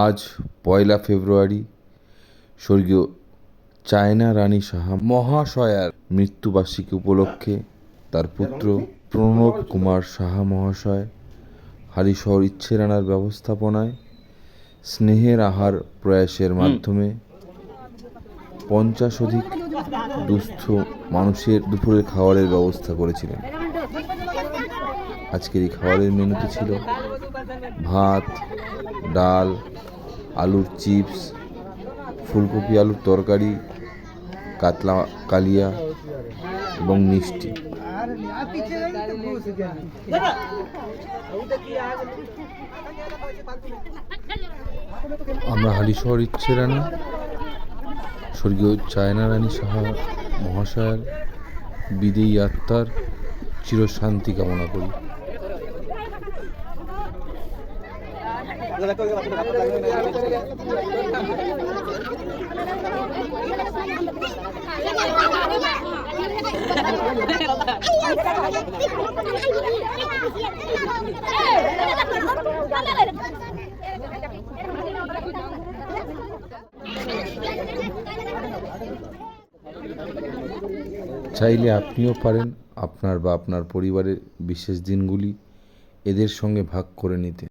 আজ ১লা ফেব্রুয়ারি স্বর্গীয় চায়না রানী সাহা মহাশয়ার মৃত্যুবার্ষিকী উপলক্ষে তার পুত্র প্রণব কুমার সাহা মহাশয় হালিশহর ইচ্ছেরানার ব্যবস্থাপনায় স্নেহের আহার প্রয়াসের মাধ্যমে ৫০ অধিক দুস্থ মানুষের দুপুরের খাবারের ব্যবস্থা করেছিলেন। আজকের এই খাবারের মেনুতে ছিল ভাত, ডাল, আলুর চিপস, ফুলকপি আলুর তরকারি, কাতলা কালিয়া এবং মিষ্টি। আমরা হালিশহর ইচ্ছেরানা স্বর্গীয় চায়না রানী সাহা মহাশয়ের বিদেয়ী আত্মার চিরশান্তি কামনা করি। চাইলে আপনিও পারেন আপনার বা আপনার পরিবারের বিশেষ দিনগুলি এদের সঙ্গে ভাগ করে নিতে।